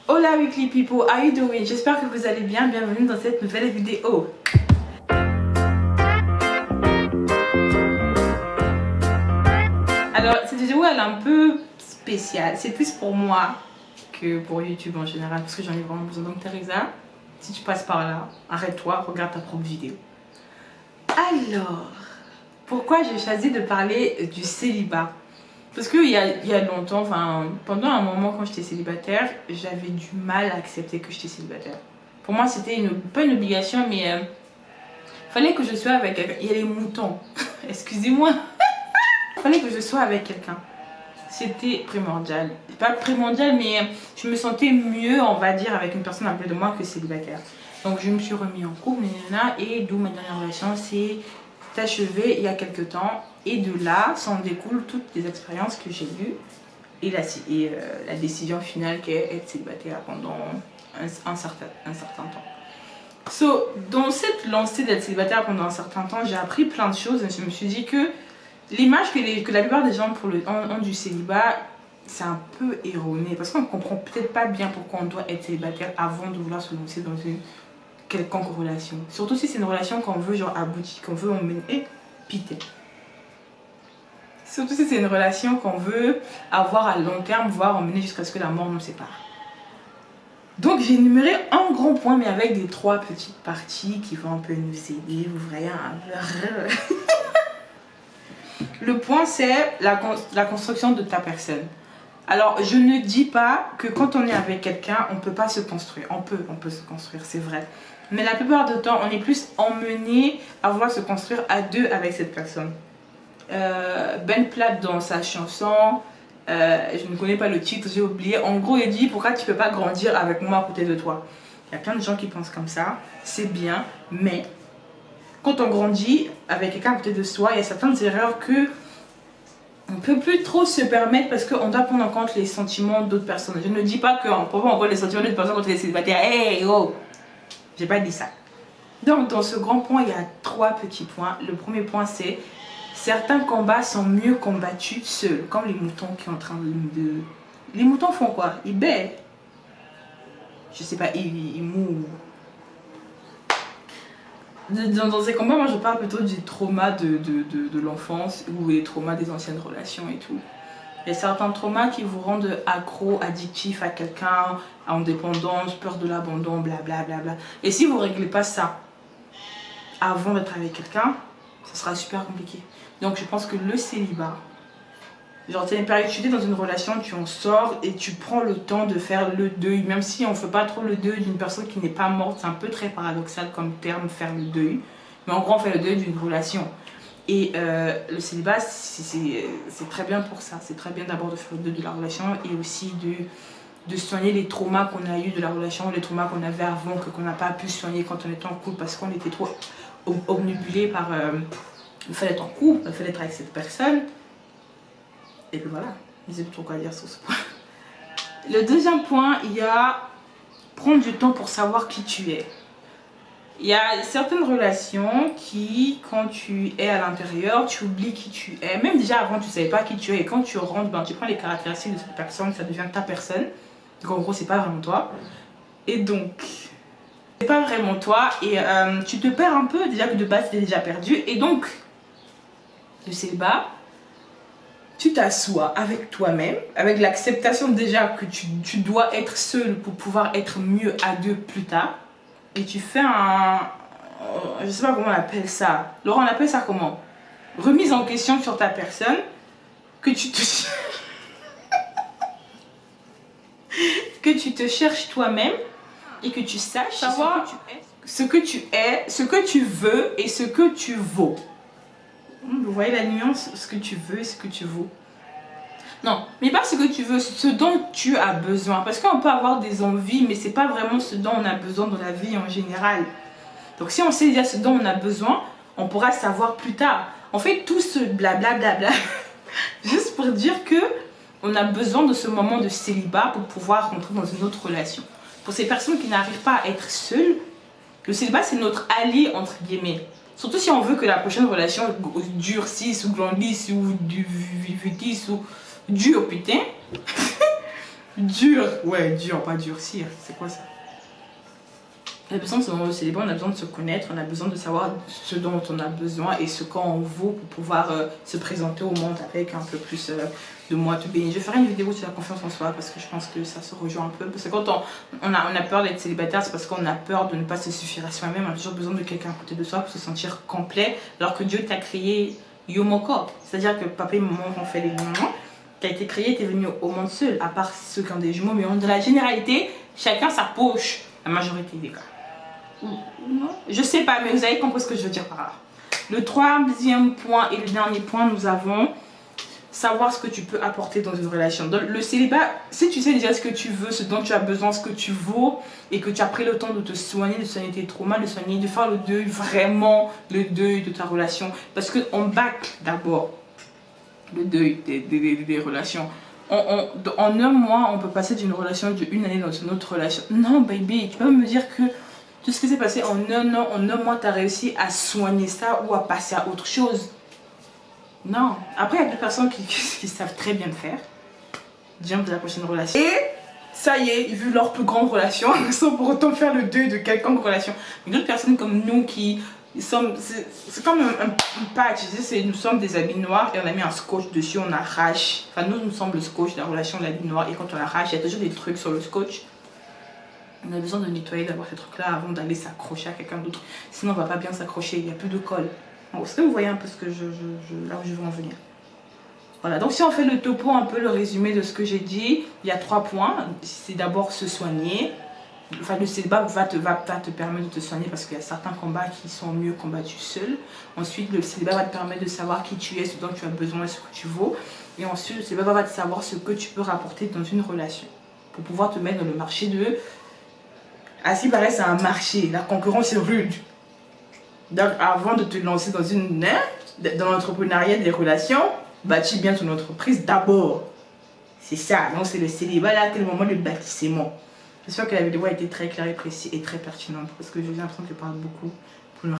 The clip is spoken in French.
Hola weekly people, how you doing? J'espère que vous allez bien, bienvenue dans cette nouvelle vidéo. Alors cette vidéo elle est un peu spéciale, c'est plus pour moi que pour YouTube en général parce que j'en ai vraiment besoin. Donc Teresa, si tu passes par là, arrête-toi, regarde ta propre vidéo. Alors, pourquoi j'ai choisi de parler du célibat? Parce qu'il y a longtemps, enfin, pendant un moment quand j'étais célibataire, j'avais du mal à accepter que j'étais célibataire. Pour moi, c'était pas une obligation, mais fallait que je sois avec quelqu'un. Il y a les moutons, excusez-moi. Fallait que je sois avec quelqu'un. C'était primordial. Pas primordial, mais je me sentais mieux, on va dire, avec une personne à côté de moi que célibataire. Donc je me suis remis en couple, et d'où ma dernière relation s'est achevée il y a quelques temps. Et de là, s'en découlent toutes les expériences que j'ai eues et la décision finale qui est être célibataire pendant un certain temps. So, dans cette lancée d'être célibataire pendant un certain temps, j'ai appris plein de choses et je me suis dit que l'image que la plupart des gens ont du célibat, c'est un peu erroné parce qu'on ne comprend peut-être pas bien pourquoi on doit être célibataire avant de vouloir se lancer dans une quelconque relation. Surtout si c'est une relation qu'on veut genre aboutir, qu'on veut emmener et piter. Surtout si c'est une relation qu'on veut avoir à long terme, voire emmener jusqu'à ce que la mort nous sépare. Donc j'ai énuméré un grand point, mais avec des 3 petites parties qui vont un peu nous aider. Vous voyez Le point, c'est la construction de ta personne. Alors, je ne dis pas que quand on est avec quelqu'un, on ne peut pas se construire. On peut se construire, c'est vrai. Mais la plupart du temps, on est plus emmené à vouloir se construire à 2 avec cette personne. Ben Platt dans sa chanson, je ne connais pas le titre, j'ai oublié. En gros, il dit pourquoi tu peux pas grandir avec moi à côté de toi. Il y a plein de gens qui pensent comme ça, c'est bien, mais quand on grandit avec quelqu'un à côté de soi, il y a certaines erreurs que on peut plus trop se permettre parce qu'on doit prendre en compte les sentiments d'autres personnes. Je ne dis pas qu'on peut pas en compte les sentiments d'autres personnes quand on est célibataire. Hey oh, j'ai pas dit ça. Donc dans ce grand point, il y a 3 petits points. Le premier point, c'est certains combats sont mieux combattus seuls, comme les moutons qui sont en train de... Les moutons font quoi? Ils baient. Je sais pas, ils mourent. Dans ces combats, moi je parle plutôt du trauma de l'enfance ou les traumas des anciennes relations et tout. Il y a certains traumas qui vous rendent accro, addictif à quelqu'un, en dépendance, peur de l'abandon, blablabla. Et si vous ne réglez pas ça avant d'être avec quelqu'un, ça sera super compliqué. Donc je pense que le célibat, genre c'est une période, tu es dans une relation, tu en sors et tu prends le temps de faire le deuil, même si on ne fait pas trop le deuil d'une personne qui n'est pas morte, c'est un peu très paradoxal comme terme, faire le deuil. Mais en gros on fait le deuil d'une relation. Et le célibat c'est très bien pour ça, c'est très bien d'abord de faire le deuil de la relation et aussi de soigner les traumas qu'on a eu de la relation, les traumas qu'on avait avant, qu'on n'a pas pu soigner quand on était en couple parce qu'on était trop obnubilé par... il fallait être en couple, il fallait être avec cette personne. Et puis voilà, je sais plus trop quoi dire sur ce point. Le deuxième point, il y a prendre du temps pour savoir qui tu es. Il y a certaines relations qui, quand tu es à l'intérieur, tu oublies qui tu es. Même déjà avant, tu ne savais pas qui tu es. Et quand tu rentres, ben, tu prends les caractéristiques de cette personne, ça devient ta personne. Donc en gros, c'est pas vraiment toi. Et donc... c'est pas vraiment toi et tu te perds un peu, déjà que de base tu es déjà perdu. Et donc, le célibat, tu t'assois avec toi-même, avec l'acceptation déjà que tu dois être seul pour pouvoir être mieux à 2 plus tard. Et tu fais je sais pas comment on appelle ça. Laurent, on appelle ça comment? Remise en question sur ta personne, que tu te... que tu te cherches toi-même. Et que tu saches savoir ce que tu es, ce que tu veux et ce que tu vaux. Vous voyez la nuance, ce que tu veux et ce que tu vaux. Non, mais pas ce que tu veux, ce dont tu as besoin. Parce qu'on peut avoir des envies, mais c'est pas vraiment ce dont on a besoin dans la vie en général. Donc si on sait déjà ce dont on a besoin, on pourra savoir plus tard. On fait tout ce blablabla juste pour dire que on a besoin de ce moment de célibat pour pouvoir rentrer dans une autre relation. Pour ces personnes qui n'arrivent pas à être seules, le célibat c'est notre allié entre guillemets. Surtout si on veut que la prochaine relation durcisse ou grandisse ou vitisse ou dure putain. Dur. Ouais, dur, pas durcir. C'est quoi ça? On a besoin de se célébrer, on a besoin de se connaître, on a besoin de savoir ce dont on a besoin et ce qu'on vaut pour pouvoir se présenter au monde avec un peu plus de moi tout béni. Je ferai une vidéo sur la confiance en soi parce que je pense que ça se rejoint un peu. Parce que quand on a peur d'être célibataire, c'est parce qu'on a peur de ne pas se suffire à soi-même. On a toujours besoin de quelqu'un à côté de soi pour se sentir complet alors que Dieu t'a créé Yomoko. C'est-à-dire que papa et maman ont fait les moments. Tu as été créé, tu es venu au monde seul, à part ceux qui ont des jumeaux, mais dans la généralité, chacun sa poche, la majorité des cas. Non, je sais pas, mais vous avez compris ce que je veux dire par là. Le troisième point et le dernier point, nous avons savoir ce que tu peux apporter dans une relation. Dans le célibat, si tu sais déjà ce que tu veux, ce dont tu as besoin, ce que tu vaux, et que tu as pris le temps de te soigner, de soigner tes traumas, de soigner, de faire le deuil, vraiment le deuil de ta relation. Parce qu'on bâcle d'abord le deuil des relations. En un mois, on peut passer d'une relation d'une année dans une autre relation. Non, baby, tu peux me dire que tout ce qui s'est passé en un mois, tu as réussi à soigner ça ou à passer à autre chose. Non. Après, il y a des personnes qui savent très bien le faire. Jump de la prochaine relation. Et ça y est, vu leur plus grande relation, sans pour autant faire le deuil de quelconque relation. Mais d'autres personnes comme nous qui sommes... C'est comme un patch. Nous sommes des habits noirs et on a mis un scotch dessus, on arrache. Enfin, nous sommes le scotch de la relation de l'habit noir. Et quand on arrache, il y a toujours des trucs sur le scotch. On a besoin de nettoyer, d'avoir ces trucs-là avant d'aller s'accrocher à quelqu'un d'autre. Sinon, on ne va pas bien s'accrocher, il n'y a plus de colle. Est-ce que vous voyez un peu ce que là où je veux en venir? Voilà, donc si on fait le topo, un peu le résumé de ce que j'ai dit, il y a 3 points. C'est d'abord se soigner. Enfin, le célibat va te permettre de te soigner parce qu'il y a certains combats qui sont mieux combattus seuls. Ensuite, le célibat va te permettre de savoir qui tu es, ce dont tu as besoin et ce que tu vaux. Et ensuite, le célibat va te savoir ce que tu peux rapporter dans une relation pour pouvoir te mettre dans le marché de... À ce qui paraît, c'est un marché. La concurrence est rude. Donc, avant de te lancer dans l'entrepreneuriat des relations, bâtis bien ton entreprise d'abord. C'est ça. Donc, c'est le célibat là, c'est le moment de bâtissement. J'espère que la vidéo a été très claire et précise et très pertinente parce que j'ai l'impression que je parle beaucoup.